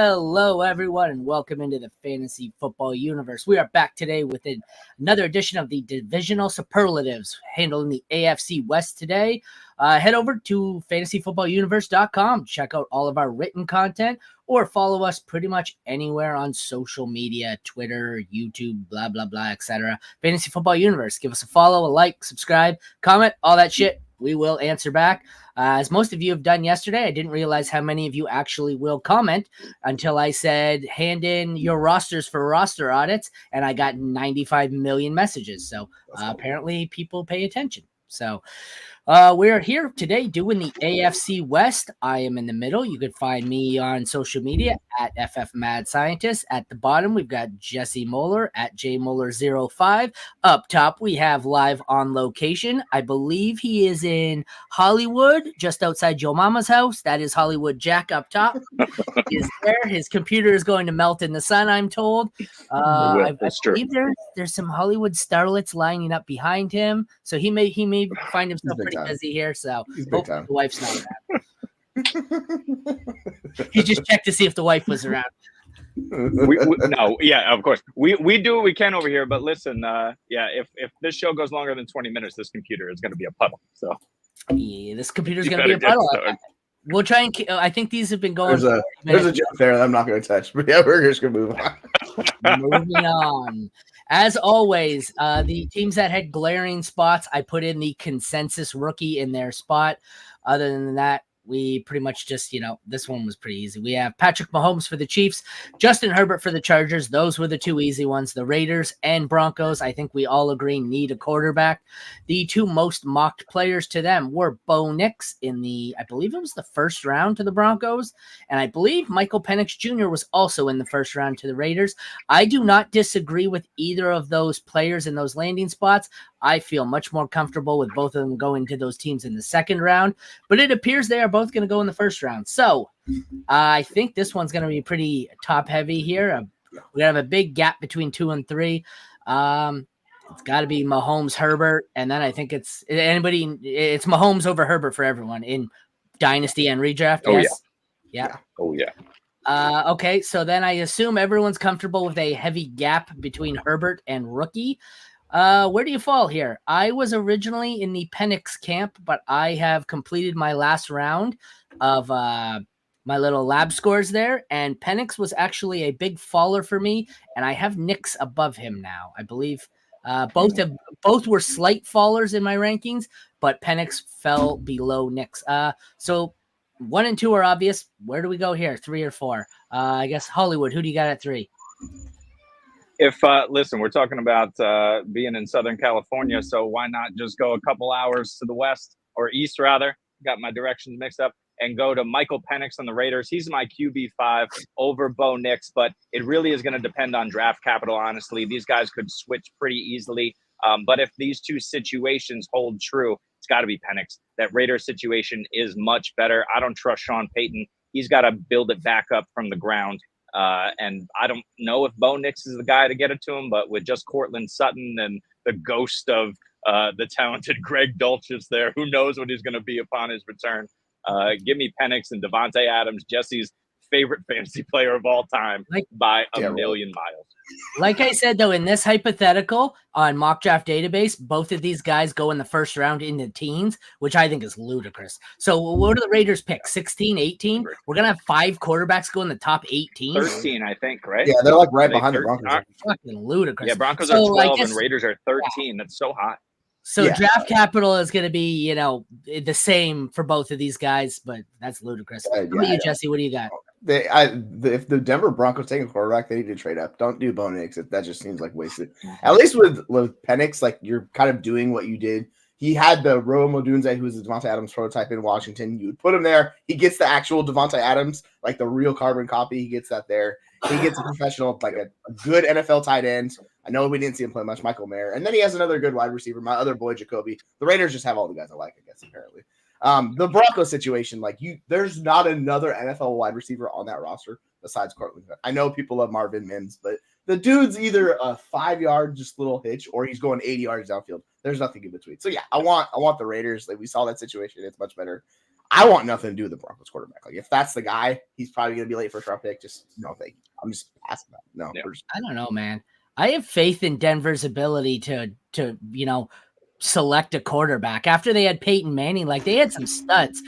Hello, everyone, and welcome into the Fantasy Football Universe. We are back today with another edition of the Divisional Superlatives, handling the AFC West today. Head over to fantasyfootballuniverse.com. Check out all of our written content, or follow us pretty much anywhere on social media, Twitter, YouTube, blah, blah, blah, etc. Fantasy Football Universe. Give us a follow, a like, subscribe, comment, all that shit. We will answer back. As most of you have done yesterday, I didn't realize how many of you actually will comment until I said, hand in your rosters for roster audits, and I got 95 million messages. So apparently people pay attention. So we're here today doing the AFC West. I am in the middle. You can find me on social media at FF Mad Scientist. At the bottom, we've got Jesse Moeller at JMoeller05. Up top, we have live on location. I believe he is in Hollywood, just outside Joe Mama's house. That is Hollywood Jack up top. He is there. His computer is going to melt in the sun, I'm told. I believe there's some Hollywood starlets lining up behind him. So he may find himself pretty busy here, so hopefully the wife's not around. He just checked to see if the wife was around. No, yeah, of course. We do what we can over here, but listen, if this show goes longer than 20 minutes, this computer is going to be a puddle. So yeah, this computer's going to be a puddle. We'll try and I think these have been going. There's a joke there that I'm not going to touch, but yeah, we're just going to move on. Moving on. As always, the teams that had glaring spots, I put in the consensus rookie in their spot. Other than that, we pretty much just, this one was pretty easy. We have Patrick Mahomes for the Chiefs, Justin Herbert for the Chargers. Those were the two easy ones. The Raiders and Broncos, I think we all agree, need a quarterback. The two most mocked players to them were Bo Nix in I believe it was the first round to the Broncos, and I believe Michael Penix Jr. was also in the first round to the Raiders. I do not disagree with either of those players in those landing spots. I feel much more comfortable with both of them going to those teams in the second round, but it appears they are both going to go in the first round. So I think this one's going to be pretty top heavy here. We're going to have a big gap between 2 and 3. It's got to be Mahomes, Herbert, and then I think it's Mahomes over Herbert for everyone in Dynasty and Redraft. Oh, yes? Yeah. Oh, yeah. Okay, so then I assume everyone's comfortable with a heavy gap between Herbert and rookie. Where do you fall here? I was originally in the Penix camp, but I have completed my last round of my little lab scores there, and Penix was actually a big faller for me, and I have Nix above him now. I believe both were slight fallers in my rankings, but Penix fell below Nix. So 1 and 2 are obvious. Where do we go here? 3 or 4? I guess Hollywood. Who do you got at 3? Listen, we're talking about being in Southern California, so why not just go a couple hours to the west or east, rather? Got my directions mixed up, and go to Michael Penix on the Raiders. He's my QB5 over Bo Nix, but it really is going to depend on draft capital, honestly. These guys could switch pretty easily, but if these two situations hold true, it's got to be Penix. That Raiders situation is much better. I don't trust Sean Payton. He's got to build it back up from the ground. And I don't know if Bo Nix is the guy to get it to him, but with just Cortland Sutton and the ghost of the talented Greg Dulcich there, who knows what he's going to be upon his return. Give me Penix and Devontae Adams, Jesse's favorite fantasy player of all time, by a million miles. Like I said, though, in this hypothetical on Mock Draft Database, both of these guys go in the first round in the teens, which I think is ludicrous. So what do the Raiders pick? 16, 18? We're going to have 5 quarterbacks go in the top 18? 13, I think, right? Yeah, they're like right behind the Broncos. Fucking ludicrous. Yeah, Broncos are 12 and Raiders are 13. Yeah. That's so hot. So draft capital is going to be, the same for both of these guys, but that's ludicrous. How about you, Jesse? What do you got? If the Denver Broncos take a quarterback, they need to trade up. Don't do Bo Nix. That just seems like wasted. At least with Penix, like you're kind of doing what you did. He had the Rome Odunze, who was the Devontae Adams prototype in Washington. You would put him there. He gets the actual Devontae Adams, like the real carbon copy. He gets that there. He gets a professional, like a good NFL tight end. I know we didn't see him play much, Michael Mayer. And then he has another good wide receiver, my other boy, Jacoby. The Raiders just have all the guys I like, I guess, apparently. The Broncos situation, there's not another NFL wide receiver on that roster besides Cortland. I know people love Marvin Mims, but the dude's either a 5-yard just little hitch or he's going 80 yards downfield. There's nothing in between. So yeah, I want the Raiders. Like we saw that situation. It's much better. I want nothing to do with the Broncos quarterback. Like if that's the guy, he's probably going to be late first round pick. Just no, thank you. I'm just passing that. No, I don't know, man. I have faith in Denver's ability to select a quarterback. After they had Peyton Manning, like they had some studs.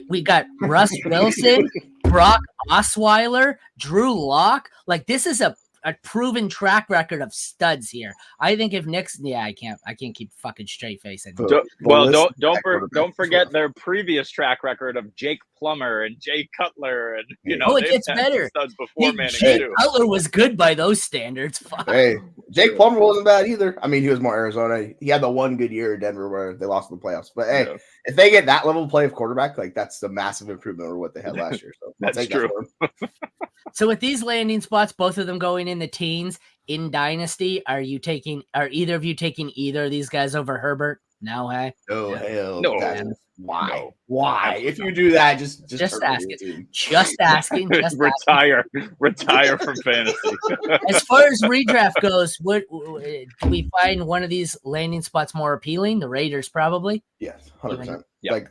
We got Russ Wilson, Brock Osweiler, Drew Lock. Like this is a proven track record of studs here. I think if Nick's, I can't keep fucking straight facing. Don't forget their previous track record of Jake Plummer and Jay Cutler, and it gets better. Studs before Manning Jake too. Cutler was good by those standards. Fuck. Hey, Jake Plummer wasn't bad either. I mean, he was more Arizona. He had the one good year in Denver where they lost in the playoffs. But hey, if they get that level of play of quarterback, like that's a massive improvement over what they had last year. So that's true. So with these landing spots, both of them going in the teens in Dynasty, are either of you taking either of these guys over Herbert? No, hey. Oh hell no. Why? No. Why? If you do that, just asking. Just asking. Retire from fantasy. As far as redraft goes, what do we find one of these landing spots more appealing? The Raiders, probably. Yes, 100%. Like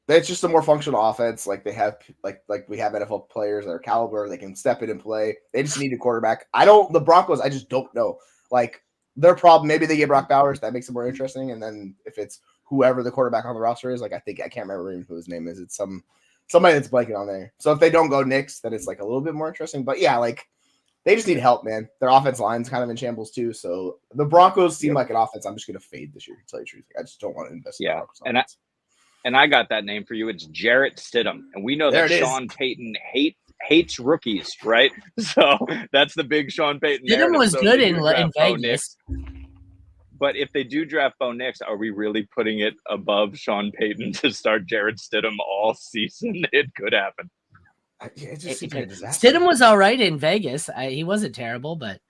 it's just a more functional offense. Like they have, like we have NFL players that are caliber. They can step in and play. They just need a quarterback. The Broncos, I just don't know. Like their problem, maybe they get Brock Bowers. That makes it more interesting. And then if it's whoever the quarterback on the roster is, like I can't remember even who his name is. It's somebody that's blanking on there. So if they don't go Knicks, then it's like a little bit more interesting. But yeah, like they just need help, man. Their offense line's kind of in shambles too. So the Broncos seem like an offense I'm just gonna fade this year, to tell you the truth. I just don't want to invest in the Broncos offense. And I got that name for you. It's Jarrett Stidham. And we know that Sean Payton hates rookies, right? So that's the big Sean Payton. Stidham was good in Vegas. But if they do draft Bo Nix, are we really putting it above Sean Payton to start Jarrett Stidham all season? It could happen. It just seems like a disaster. Stidham was all right in Vegas. He wasn't terrible, but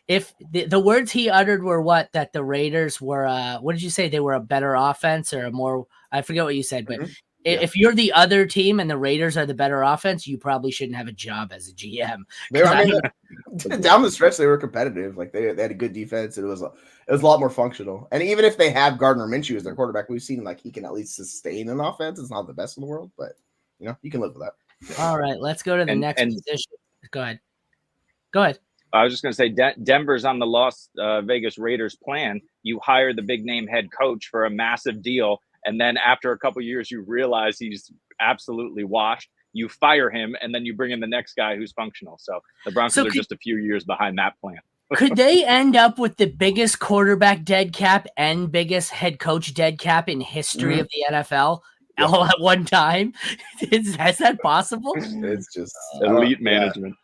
if the words he uttered were that the Raiders were, what did you say? They were a better offense or a more, I forget what you said, but if you're the other team and the Raiders are the better offense, you probably shouldn't have a job as a GM. Down the stretch, they were competitive. Like they had a good defense. It was a lot more functional. And even if they have Gardner Minshew as their quarterback, we've seen like he can at least sustain an offense. It's not the best in the world, but you can live with that. All right, let's go to the next position. Go ahead. I was just going to say Denver's on the Las Vegas Raiders plan. You hire the big name head coach for a massive deal. And then after a couple of years, you realize he's absolutely washed. You fire him, and then you bring in the next guy who's functional. So the Broncos are just a few years behind that plan. Could they end up with the biggest quarterback dead cap and biggest head coach dead cap in history of the NFL all at one time? Is that possible? It's just elite management.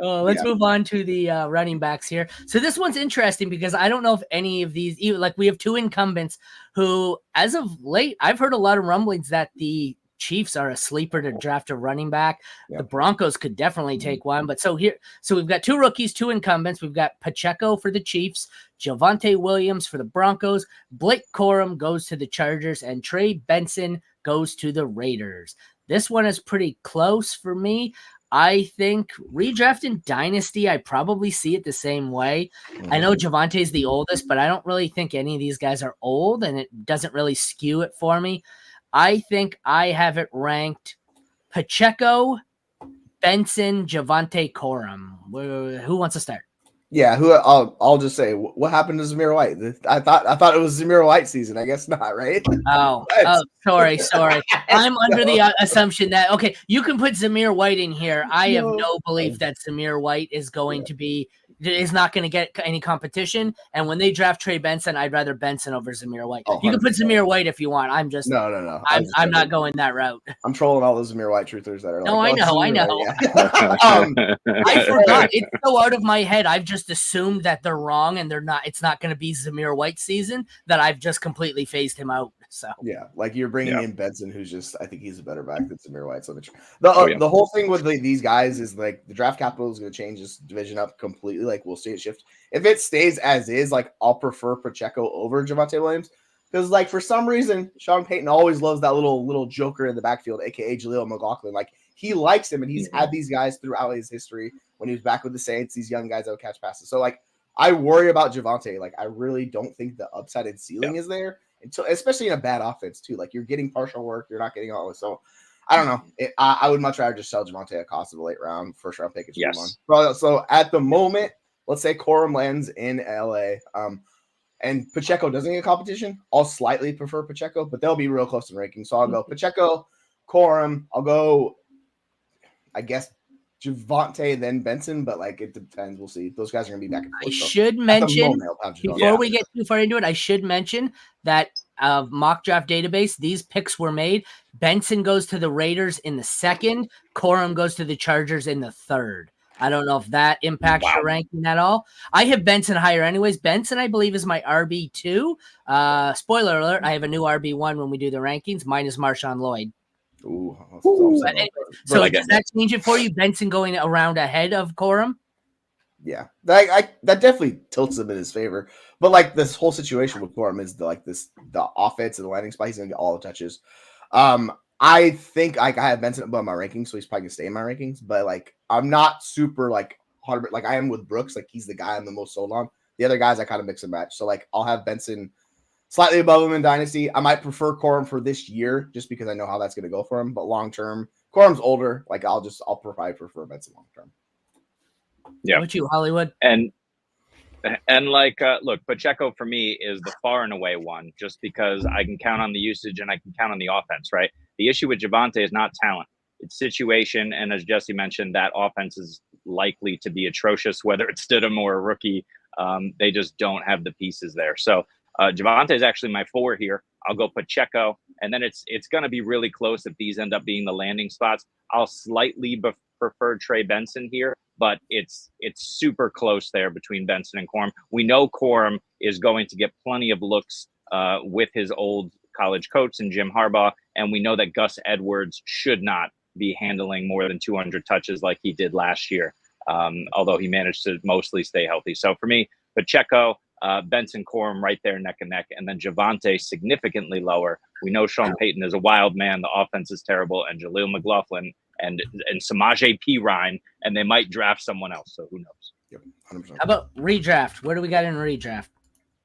Let's move on to the running backs here. So this one's interesting because I don't know if any of these, we have two incumbents who, as of late, I've heard a lot of rumblings that the Chiefs are a sleeper to draft a running back. The Broncos could definitely take one. But so we've got two rookies, two incumbents. We've got Pacheco for the Chiefs, Javonte Williams for the Broncos, Blake Corum goes to the Chargers, and Trey Benson goes to the Raiders. This one is pretty close for me. I think redrafting Dynasty, I probably see it the same way. I know Javante's the oldest, but I don't really think any of these guys are old, and it doesn't really skew it for me. I think I have it ranked Pacheco, Benson, Javonte Corum. Who wants to start? Yeah, I'll just say, what happened to Zamir White? I thought it was Zamir White season. I guess not, right? Oh, sorry. I'm under the assumption that you can put Zamir White in here. I have no belief that Zamir White is going to be is not going to get any competition. And when they draft Trey Benson, I'd rather Benson over Zamir White. You can put Zamir White if you want. I'm just no. I'm not going that route. I'm trolling all those Zamir White truthers that are like, I know. I forgot. It's so out of my head. I've just assumed that they're wrong and they're not. It's not going to be Zamir White season, that I've just completely phased him out. So yeah, like you're bringing in Benson, who's just, I think he's a better back than Zamir White. So the whole thing with these guys is like the draft capital is going to change this division up completely. Like we'll see it shift. If it stays as is, like I'll prefer Pacheco over Javonte Williams, because like for some reason Sean Payton always loves that little joker in the backfield, aka Jaleel McLaughlin. Like he likes him, and he's had these guys throughout his history. When he was back with the Saints, these young guys that would catch passes. So like I worry about Javonte. Like I really don't think the upside and ceiling is there, until especially in a bad offense too. Like you're getting partial work, you're not getting all this. So I don't know. I would much rather just sell Javonte Acosta the late round, first round pick. Yes. So at the moment, let's say Corum lands in LA, and Pacheco doesn't get competition. I'll slightly prefer Pacheco, but they'll be real close in ranking. So I'll go Pacheco, Corum. I'll go, I guess, Javonte, then Benson, but like it depends. We'll see. Those guys are gonna be back and forth. I should mention before Yeah. we get too far into it, I should mention that mock draft database, these picks were made. Benson goes to the Raiders in the 2nd. Corum goes to the Chargers in the 3rd. I don't know if that impacts your ranking at all. I have Benson higher anyways. Benson, I believe, is my RB2. Spoiler alert, I have a new RB1 when we do the rankings. Mine is Marshawn Lloyd. Ooh. Anyways, so does that change it for you? Benson going around ahead of Corum? Yeah, that definitely tilts him in his favor. But like this whole situation with Corum is the offense and the landing spot. He's gonna get all the touches. I think I have Benson above my rankings, so he's probably gonna stay in my rankings. But like I'm not super like hard, like I am with Brooks. Like he's the guy I'm the most sold on. The other guys I kind of mix and match. So like I'll have Benson slightly above him in Dynasty. I might prefer Corum for this year just because I know how that's gonna go for him. But long term, Corum's older. Like I'll probably prefer Benson long term. Yeah. What you, Hollywood? And like, look, Pacheco for me is the far and away one, just because I can count on the usage and I can count on the offense, right? The issue with Javonte is not talent. It's situation. And as Jesse mentioned, that offense is likely to be atrocious, whether it's Stidham or a rookie. They just don't have the pieces there. So Javonte is actually my 4 here. I'll go Pacheco. And then it's going to be really close if these end up being the landing spots. I'll slightly prefer Trey Benson here, but it's super close there between Benson and Corum. We know Corum is going to get plenty of looks with his old college coach and Jim Harbaugh, and we know that Gus Edwards should not be handling more than 200 touches like he did last year, although he managed to mostly stay healthy. So for me, Pacheco, Benson, Corum right there neck and neck, and then Javonte significantly lower. We know Sean Payton is a wild man. The offense is terrible, and Jaleel McLaughlin and Samaje Perine, and they might draft someone else. So who knows? Yep, 100%. How about redraft? What do we got in redraft?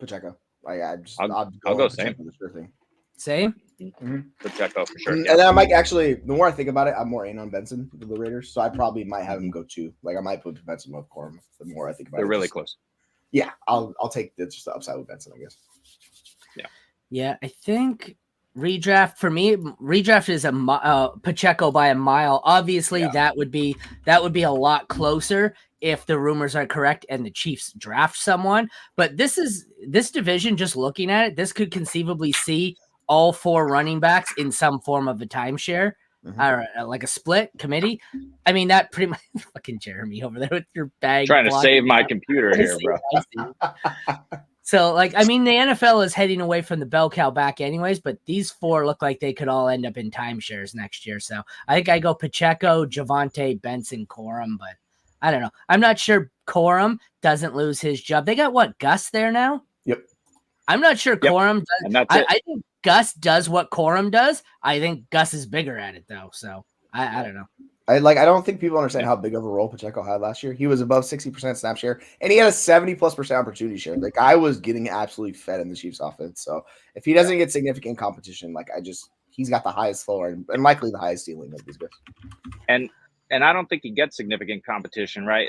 Pacheco. I'll go same. Sure thing. Same? Mm-hmm. Pacheco for sure. And then I might actually, the more I think about it, I'm more in on Benson with the Raiders. So I probably might have him go 2. Like I might put Benson with Corum. The more I think about it, they're really close. Yeah, I'll take just the upside with Benson, I guess. Yeah, I think redraft for me. Redraft is a Pacheco by a mile. Obviously, that would be a lot closer if the rumors are correct and the Chiefs draft someone. But this division. Just looking at it, this could conceivably see all 4 running backs in some form of a timeshare. Or like a split committee. I mean, that pretty much fucking Jeremy over there with your bag. Trying to save my computer here, bro. So, like, I mean, the NFL is heading away from the bell cow back anyways, but these 4 look like they could all end up in timeshares next year. So I think I go Pacheco, Javonte, Benson, Corum, but I don't know. I'm not sure Corum doesn't lose his job. They got what, Gus there now? Yep. I'm not sure Corum does. And that's it. I think Gus does what Corum does. I think Gus is bigger at it though. So I don't know. I don't think people understand how big of a role Pacheco had last year. He was above 60% snap share, and he had a 70+% opportunity share. Like I was getting absolutely fed in the Chiefs offense. So if he doesn't get significant competition, he's got the highest floor and likely the highest ceiling of these guys. And I don't think he gets significant competition, right?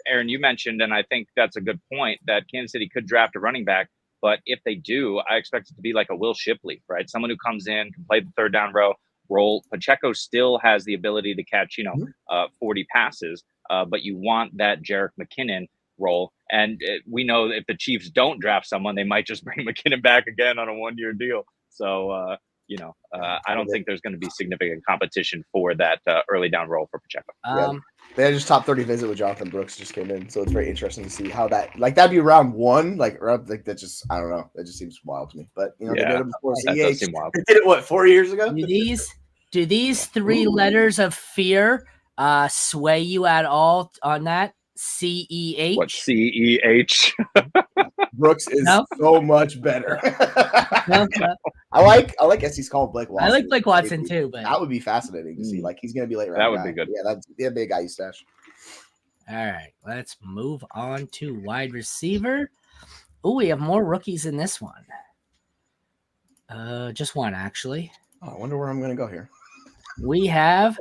Aaron, you mentioned, and I think that's a good point, that Kansas City could draft a running back. But if they do, I expect it to be like a Will Shipley, right? Someone who comes in, can play the third down role. Pacheco still has the ability to catch, 40 passes, but you want that Jerick McKinnon role. And we know if the Chiefs don't draft someone, they might just bring McKinnon back again on a 1-year deal. So, I don't think there's going to be significant competition for that early down role for Pacheco. They had just top 30 visit with Jonathan Brooks just came in, so it's very interesting to see how that that'd be round 1, that just I don't know, that just seems wild to me. But they did it before that does seem wild. They did it 4 years ago? Do these 3 letters of fear sway you at all on that? CEH? What CEH? Brooks is so much better. No. I like SC's call Blake Watson. I like Blake Watson too, but that would be fascinating to see. Like he's gonna be late round. That would be good. Yeah, that'd be a guy you stash. All right, let's move on to wide receiver. Oh, we have more rookies in this one. Just one actually. Oh, I wonder where I'm gonna go here. we have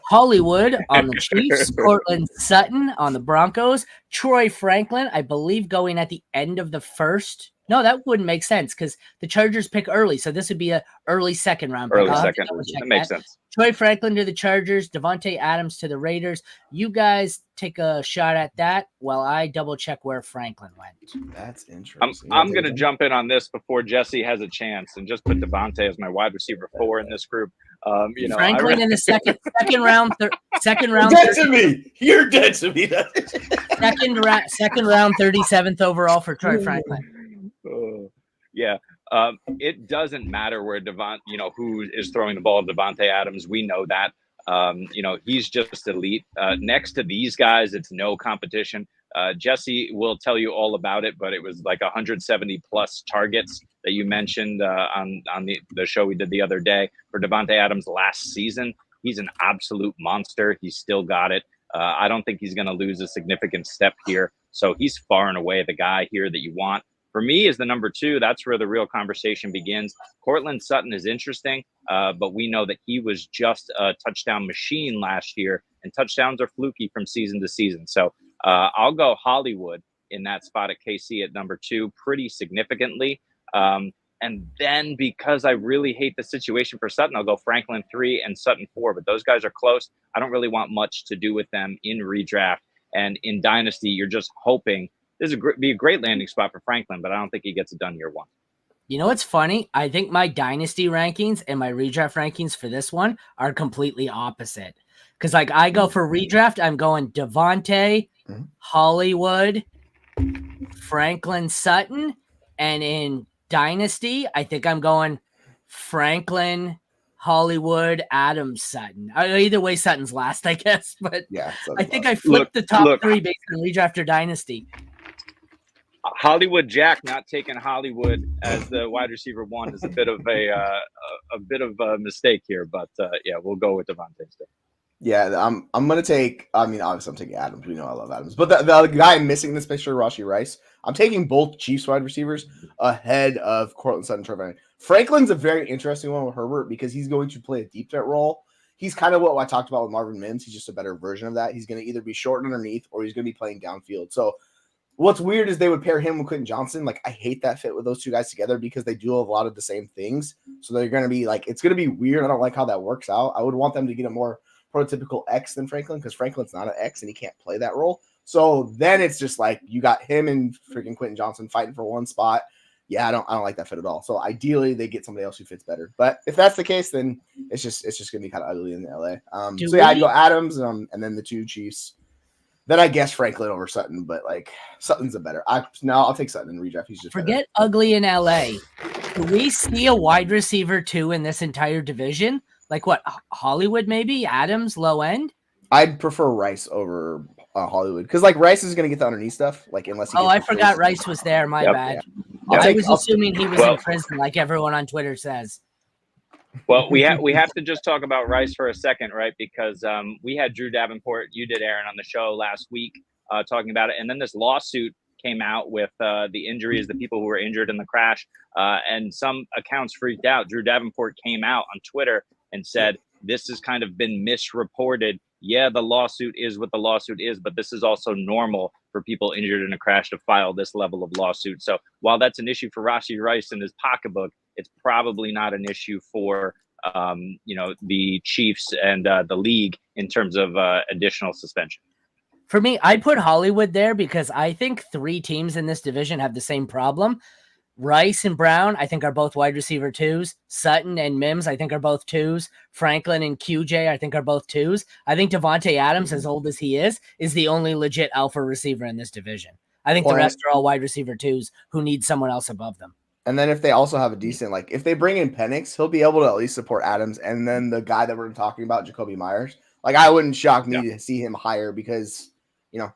Hollywood on the Chiefs, Cortland Sutton on the Broncos, Troy Franklin, I believe, going at the end of the first. No, that wouldn't make sense because the Chargers pick early, so this would be a early second round pick. Early second. That makes sense. Troy Franklin to the Chargers, Devontae Adams to the Raiders. You guys take a shot at that while I double check where Franklin went. That's interesting. I'm going to jump in on this before Jesse has a chance and just put Devontae as my wide receiver 4 in this group. Franklin in the second round. You're dead to me. You're dead to me. second round, 37th overall for Troy Franklin. It doesn't matter where who is throwing the ball. Devontae Adams, we know that. He's just elite. Next to these guys, it's no competition. Jesse will tell you all about it, but it was like 170 plus targets that you mentioned on the show we did the other day for Devontae Adams last season. He's an absolute monster. He's still got it. I don't think he's going to lose a significant step here. So he's far and away the guy here that you want. For me, is the number 2. That's where the real conversation begins. Cortland Sutton is interesting, but we know that he was just a touchdown machine last year, and touchdowns are fluky from season to season. So I'll go Hollywood in that spot at KC at number 2 pretty significantly. And then because I really hate the situation for Sutton, I'll go Franklin 3 and Sutton 4. But those guys are close. I don't really want much to do with them in redraft. And in Dynasty, you're just hoping this would be a great landing spot for Franklin, but I don't think he gets it done year 1. You know what's funny? I think my Dynasty rankings and my redraft rankings for this one are completely opposite. Because like I go for redraft, I'm going Devontae, Hollywood, Franklin Sutton, and in Dynasty, I think I'm going Franklin, Hollywood, Adams, Sutton. Either way, Sutton's last, I guess. But yeah, I think I flipped the top 3 based on redraft or Dynasty. Hollywood Jack not taking Hollywood as the wide receiver 1 is a bit of a mistake here, but we'll go with Devontae still. Yeah, I'm gonna take. I mean, obviously, I'm taking Adams. We know I love Adams, but the guy I'm missing in this picture, Rashee Rice. I'm taking both Chiefs wide receivers ahead of Cortland Sutton. Trevor Franklin's a very interesting one with Herbert because he's going to play a deep threat role. He's kind of what I talked about with Marvin Mims. He's just a better version of that. He's going to either be short underneath or he's going to be playing downfield. So what's weird is they would pair him with Quentin Johnson. Like, I hate that fit with those two guys together because they do a lot of the same things. So they're going to be like, it's going to be weird. I don't like how that works out. I would want them to get a more prototypical X than Franklin because Franklin's not an X and he can't play that role. So then it's just like you got him and freaking Quentin Johnson fighting for one spot. Yeah, I don't like that fit at all. So ideally they get somebody else who fits better. But if that's the case, then it's just gonna be kind of ugly in LA. I'd go Adams and then the 2 Chiefs. Then I guess Franklin over Sutton, but like Sutton's a better. I'll take Sutton in redraft. He's just forget better. Ugly in LA. Do we see a wide receiver 2 in this entire division? Like what? Hollywood maybe? Adams low end? I'd prefer Rice over Hollywood because like Rice is going to get the underneath stuff. Like unless I forgot Rice was there. My bad. Yeah. I was assuming he was in prison, like everyone on Twitter says. Well, we have to just talk about Rice for a second, right? Because we had Drew Davenport, you did, Aaron, on the show last week talking about it, and then this lawsuit came out with the injuries, the people who were injured in the crash, and some accounts freaked out. Drew Davenport came out on Twitter and said, this has kind of been misreported. Yeah, the lawsuit is what the lawsuit is, but this is also normal for people injured in a crash to file this level of lawsuit. So while that's an issue for Rashee Rice in his pocketbook, it's probably not an issue for the Chiefs and the league in terms of additional suspension. For me, I put Hollywood there because I think 3 teams in this division have the same problem. Rice and Brown, I think, are both wide receiver 2s. Sutton and Mims, I think, are both 2s. Franklin and QJ, I think, are both 2s. I think Devontae Adams, as old as he is the only legit alpha receiver in this division. I think the rest are all wide receiver 2s who need someone else above them. And then if they also have a decent, like, if they bring in Penix, he'll be able to at least support Adams. And then the guy that we're talking about, Jacoby Myers, like, I wouldn't shock me to see him higher because,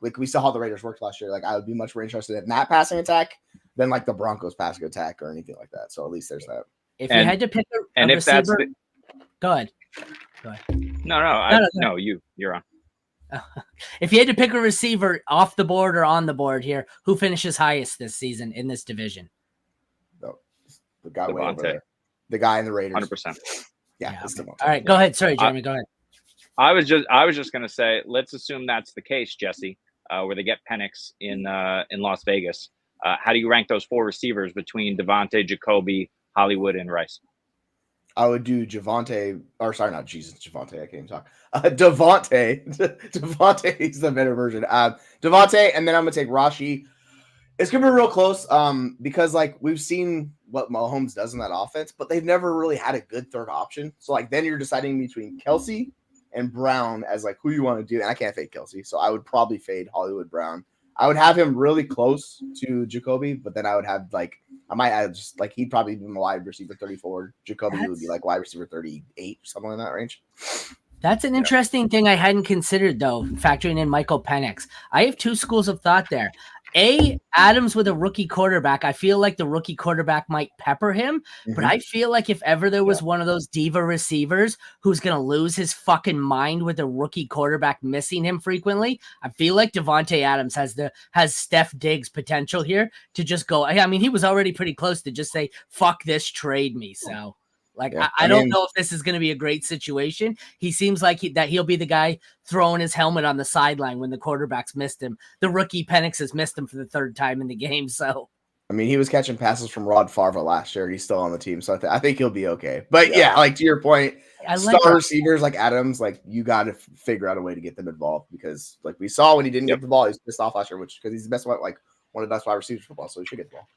like we saw how the Raiders worked last year. Like, I would be much more interested in that passing attack than like the Broncos passing attack or anything like that. So at least there's that. If you had to pick a receiver, go ahead. No, you're on. If you had to pick a receiver off the board or on the board here, who finishes highest this season in this division? The guy way over there. The guy in the Raiders. 100%. Yeah. It's Okay. Devontae. All right, go ahead. Sorry, Jeremy. Go ahead. I was just gonna say, let's assume that's the case, Jesse, where they get Penix in Las Vegas. How do you rank those 4 receivers between Devontae, Jacoby, Hollywood, and Rice? I would do Javonte, or sorry, not Jesus, Javonte. I can't even talk. Devontae. Devontae is the better version. Devontae, and then I'm gonna take Rashi. It's gonna be real close. Because like we've seen what Mahomes does in that offense, but they've never really had a good third option. So like then you're deciding between Kelsey and Brown as like who you want to do. And I can't fade Kelsey, so I would probably fade Hollywood Brown. I would have him really close to Jacoby, but then I would have like I might add just like he'd probably be my wide receiver 34. Jacoby would be like wide receiver 38, something in that range. That's an interesting thing I hadn't considered, though, factoring in Michael Penix. I have 2 schools of thought there. Adams with a rookie quarterback. I feel like the rookie quarterback might pepper him, but I feel like if ever there was one of those diva receivers who's going to lose his fucking mind with a rookie quarterback missing him frequently, I feel like Devontae Adams has Steph Diggs potential here to just go. I mean, he was already pretty close to just say, fuck this, trade me. So. Like, I don't know if this is going to be a great situation. He seems like he'll be the guy throwing his helmet on the sideline when the quarterbacks missed him. The rookie Penix has missed him for the 3rd time in the game. So, I mean, he was catching passes from Rod Favre last year. He's still on the team. So I think he'll be okay. But yeah, like to your point, star receivers like Adams, like you got to figure out a way to get them involved because like we saw when he didn't get the ball, he was pissed off last year, because he's the best one, like one of the best wide receivers in football. So he should get the ball.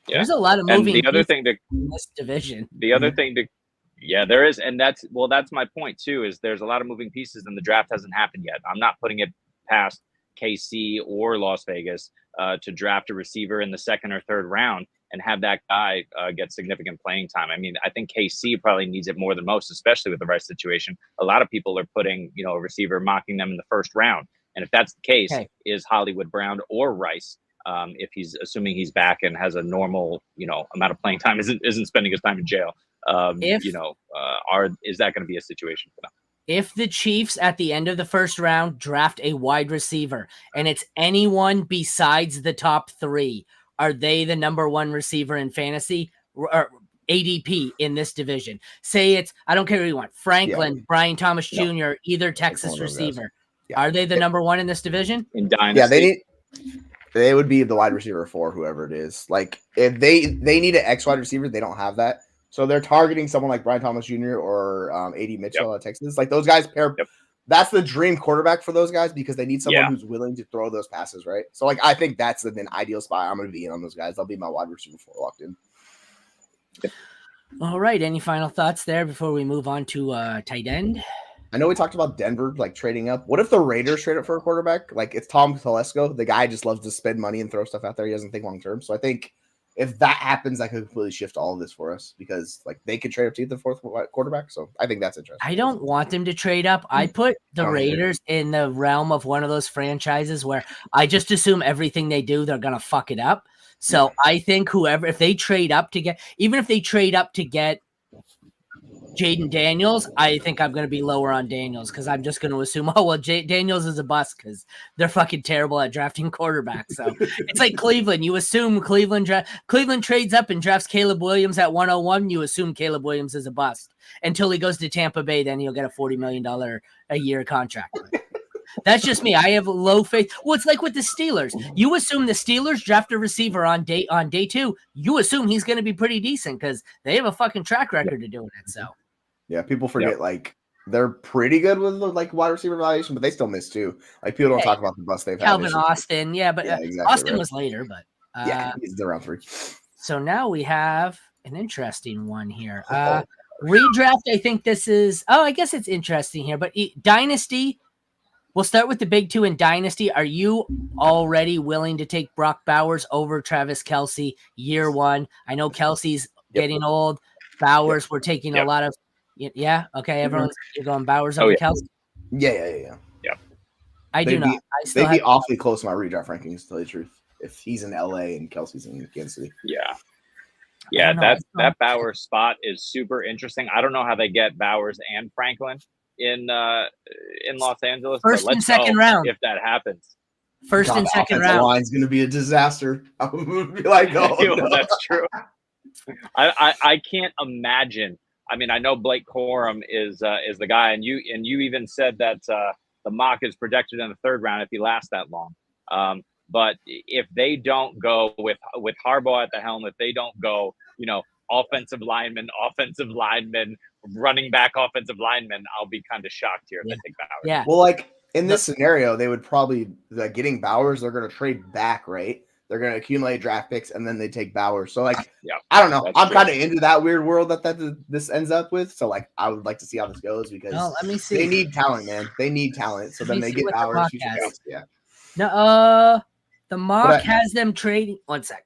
Yeah. There's a lot of moving and the other thing in this division. There is, and that's my point too. Is there's a lot of moving pieces, and the draft hasn't happened yet. I'm not putting it past KC or Las Vegas to draft a receiver in the 2nd or 3rd round and have that guy get significant playing time. I mean, I think KC probably needs it more than most, especially with the Rice situation. A lot of people are putting a receiver, mocking them in the 1st round, and if that's the case, is Hollywood Brown or Rice? If he's assuming he's back and has a normal, amount of playing time, isn't spending his time in jail. Is that going to be a situation for them? If the Chiefs at the end of the 1st round draft a wide receiver and it's anyone besides the top 3, are they the number 1 receiver in fantasy or ADP in this division? Say it's, I don't care who you want, Franklin, Brian Thomas Jr., either Texas receiver. Are they the number 1 in this division? In Dynasty? Yeah, they would be the wide receiver for whoever it is. Like if they need an X wide receiver, they don't have that. So they're targeting someone like Brian Thomas Jr. or A.D. Mitchell at Texas. Like those guys pair. That's the dream quarterback for those guys because they need someone who's willing to throw those passes, right? So like I think that's an ideal spot. I'm going to be in on those guys. They'll be my wide receiver 4 locked in. All right. Any final thoughts there before we move on to tight end? I know we talked about Denver like trading up. What if the Raiders trade up for a quarterback? Like it's Tom Telesco. The guy just loves to spend money and throw stuff out there. He doesn't think long term. So I think if that happens, that could completely shift all of this for us because like they could trade up to the 4th quarterback. So I think that's interesting. I don't want them to trade up. I put the Raiders in the realm of one of those franchises where I just assume everything they do, they're going to fuck it up. So I think if they trade up to get Jaden Daniels, I think I'm going to be lower on Daniels because I'm just going to assume, Daniels is a bust because they're fucking terrible at drafting quarterbacks. So it's like Cleveland. You assume Cleveland trades up and drafts Caleb Williams at 101. You assume Caleb Williams is a bust until he goes to Tampa Bay. Then he'll get a $40 million a year contract. That's just me. I have low faith. Well, it's like with the Steelers. You assume the Steelers draft a receiver on day 2. You assume he's going to be pretty decent because they have a fucking track record of doing it. So. Yeah, people forget like they're pretty good with like wide receiver evaluation, but they still miss too. Like people don't talk about the bust they've had. Calvin Austin, but exactly Austin was later, but he's around 3. So now we have an interesting one here. Redraft. I think this is. I guess it's interesting here, but Dynasty. We'll start with the big 2 in Dynasty. Are you already willing to take Brock Bowers over Travis Kelce year 1? I know Kelsey's getting old. Bowers, we're taking a lot of. Yeah. Okay. Everyone's you're going Bowers over Kelsey. Yeah. I do not. They'd be awfully close to my redraft rankings, to tell you the truth. If he's in LA and Kelsey's in Kansas City. Yeah. That Bowers spot is super interesting. I don't know how they get Bowers and Franklin in Los Angeles. First and second round. If that happens. First and second round. The line's going to be a disaster. I would be like, no. That's true. I can't imagine I mean, I know Blake Corum is the guy, and you even said that the mock is projected in the third round if he lasts that long. But if they don't go with Harbaugh at the helm, if they don't go, offensive lineman, running back, offensive lineman, I'll be kind of shocked here if they take Bowers. Yeah. Well, like in this scenario, they would probably getting Bowers. They're going to trade back, right? They're going to accumulate draft picks and then they take Bowers. So like, I don't know. I'm kind of into that weird world that this ends up with. So like, I would like to see how this goes because let me see. They need talent, man. They need talent. So then they get Bowers. Yeah. No, the mock has them trading. 1 sec.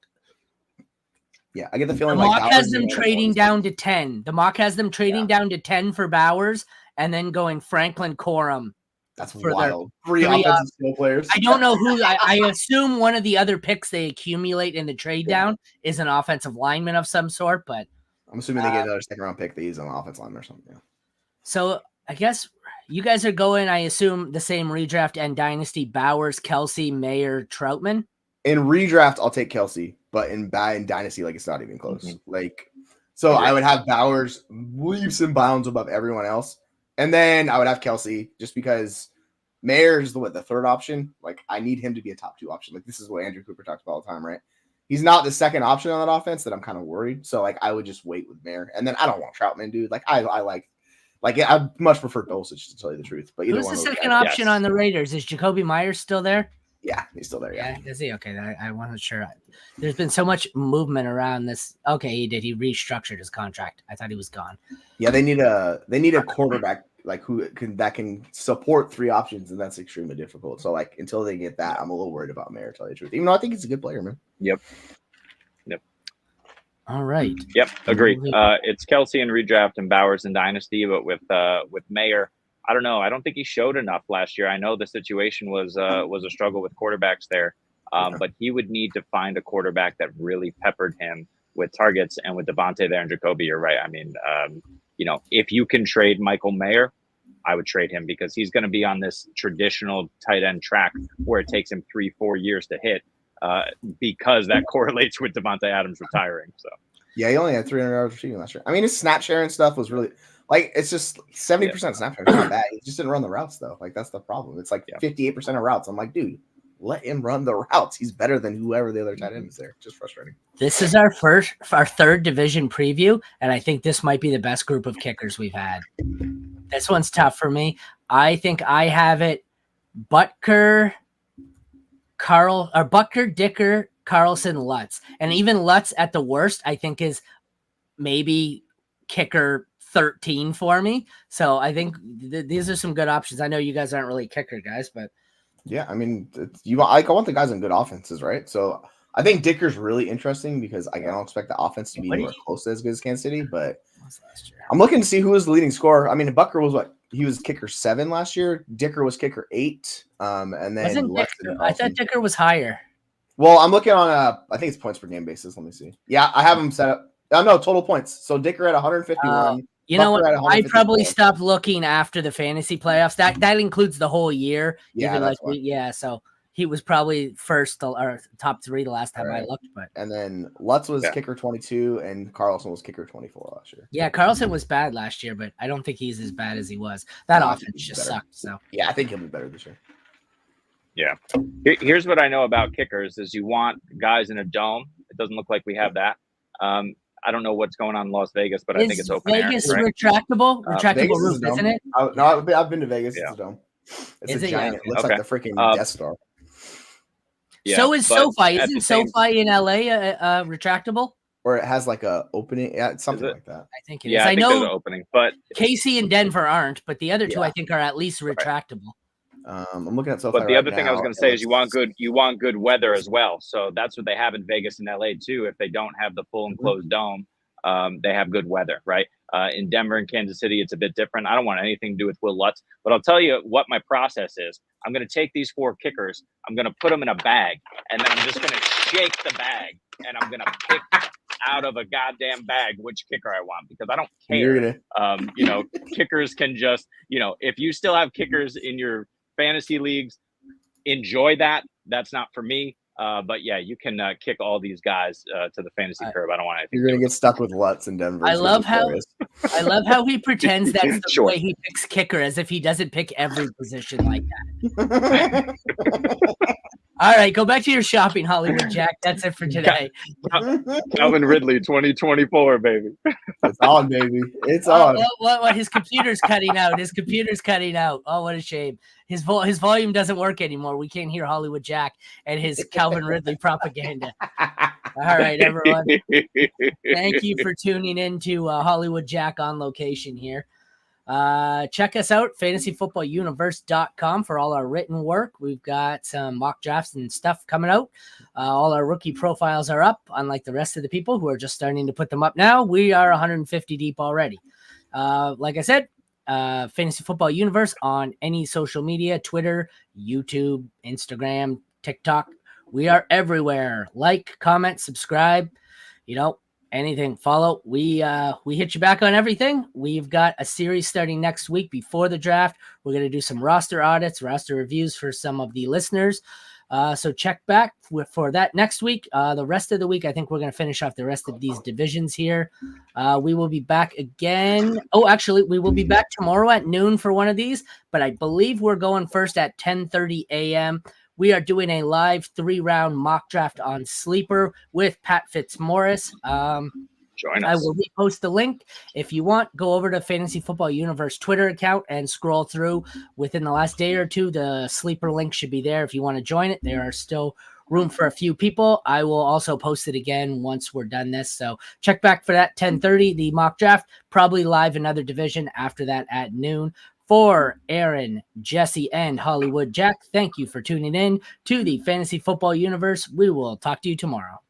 Yeah, I get the feeling the like mock has them trading down to 10. The mock has them trading down to 10 for Bowers and then going Franklin Corum. That's wild. Three offensive skill players. I don't know who. I assume one of the other picks they accumulate in the trade down is an offensive lineman of some sort, but I'm assuming they get another second round pick. They use an offensive lineman or something. Yeah. So I guess you guys are going, I assume, the same redraft and dynasty: Bowers, Kelsey, Mayer, Troutman. In redraft, I'll take Kelsey, but in dynasty, like it's not even close. Mm-hmm. Like, so I would have Bowers leaps and bounds above everyone else. And then I would have Kelsey just because Mayer is the third option. Like, I need him to be a top 2 option. Like, this is what Andrew Cooper talks about all the time, right? He's not the second option on that offense that I'm kind of worried. So, like, I would just wait with Mayer. And then I don't want Troutman, dude. Like, I much prefer Dulcich, to tell you the truth. But who's the second option on the Raiders? Is Jacoby Myers still there? Yeah, he's still there. Yeah, is he? Okay, I wasn't sure. There's been so much movement around this. Okay, he did. He restructured his contract. I thought he was gone. Yeah, they need a quarterback like that can support 3 options, and that's extremely difficult. So like until they get that, I'm a little worried about Mayer, to tell you the truth. Even though I think he's a good player, man. Yep. All right. Yep, agreed. It's Kelsey in redraft and Bowers in dynasty, but with Mayer, I don't know. I don't think he showed enough last year. I know the situation was a struggle with quarterbacks there, but he would need to find a quarterback that really peppered him with targets. And with Devontae there and Jacoby, you're right. I mean, if you can trade Michael Mayer, I would trade him because he's going to be on this traditional tight end track where it takes him 3-4 years to hit because that correlates with Devontae Adams retiring. So yeah, he only had 300 yards receiving last year. I mean, his snap sharing stuff was really. Like, it's just 70% snap share. It's not bad. He just didn't run the routes, though. Like, that's the problem. It's like 58% of routes. I'm like, dude, let him run the routes. He's better than whoever the other tight end is there. Just frustrating. This is our third division preview, and I think this might be the best group of kickers we've had. This one's tough for me. I think I have it Butker, Dicker, Carlson, Lutz. And even Lutz at the worst, I think is maybe kicker 13 for me. So I think these are some good options. I know you guys aren't really kicker guys, but yeah, I mean, I want the guys in good offenses, right? So I think Dicker's really interesting because I don't expect the offense to be anywhere close to as good as Kansas City, but I'm looking to see who was the leading scorer. I mean, Butker was he was kicker 7 last year. Dicker was kicker 8. And then I thought Dicker was higher. Well, I'm looking on I think it's points per game basis. Let me see. Yeah, I have him set up. No, total points. So Dicker at 151. You know what? I probably stopped looking after the fantasy playoffs. That includes the whole year. Yeah, so he was probably first or top 3 the last time I looked. But and then Lutz was kicker 22 and Carlson was kicker 24 last year. Yeah, Carlson was bad last year, but I don't think he's as bad as he was. That offense just sucked. So yeah, I think he'll be better this year. Yeah. Here's what I know about kickers is you want guys in a dome. It doesn't look like we have that. I don't know what's going on in Las Vegas, but I think it's open Vegas air. Retractable roof, isn't it? No, I've been to Vegas. Yeah. It's a dome. It's a giant. It looks like the freaking Death Star. Yeah, so is SoFi. Isn't SoFi in LA retractable? Or it has like a opening. Yeah, it's something like that. I think it is. I know there's an opening, but Casey and Denver aren't, but the other two I think are at least retractable. I'm looking at SoFi. But the other thing I was going to say is you want good weather as well. So that's what they have in Vegas and LA too. If they don't have the full enclosed dome, they have good weather, right? In Denver and Kansas City, it's a bit different. I don't want anything to do with Will Lutz, but I'll tell you what my process is. I'm going to take these 4 kickers, I'm going to put them in a bag, and then I'm just going to shake the bag, and I'm going to pick out of a goddamn bag which kicker I want because I don't care. Kickers can just, if you still have kickers in your fantasy leagues, enjoy that. That's not for me. But yeah, you can kick all these guys to the fantasy curb. I don't want anything. You're gonna get stuck with Lutz in Denver. I love how he pretends that's the Sure. way he picks kicker, as if he doesn't pick every position like that. All right, go back to your shopping, Hollywood Jack. That's it for today. Calvin Ridley, 2024, baby. It's on, baby. It's on. What? His computer's cutting out. His computer's cutting out. Oh, what a shame. His volume doesn't work anymore. We can't hear Hollywood Jack and his Calvin Ridley propaganda. All right, everyone. Thank you for tuning in to Hollywood Jack on location here. Check us out, fantasyfootballuniverse.com, for all our written work. We've got some mock drafts and stuff coming out. All our rookie profiles are up, unlike the rest of the people who are just starting to put them up now. We are 150 deep already. Like I said, Fantasy Football Universe on any social media, Twitter, YouTube, Instagram, TikTok. We are everywhere. Like, comment, subscribe, anything, follow. We hit you back on everything. We've got a series starting next week before the draft. We're going to do some roster audits, roster reviews for some of the listeners. So check back for that next week. The rest of the week, I think we're going to finish off the rest of these divisions here. We will be back again. Oh, actually, we will be back tomorrow at noon for one of these, but I believe we're going first at 10:30 a.m. We are doing a live 3-round mock draft on Sleeper with Pat Fitzmaurice. Join us. I will repost the link. If you want, go over to Fantasy Football Universe Twitter account and scroll through. Within the last day or two, the Sleeper link should be there if you want to join it. There are still room for a few people. I will also post it again once we're done this. So check back for that 10:30, the mock draft, probably live another division after that at noon. For Aaron, Jesse, and Hollywood Jack, thank you for tuning in to the Fantasy Football Universe. We will talk to you tomorrow.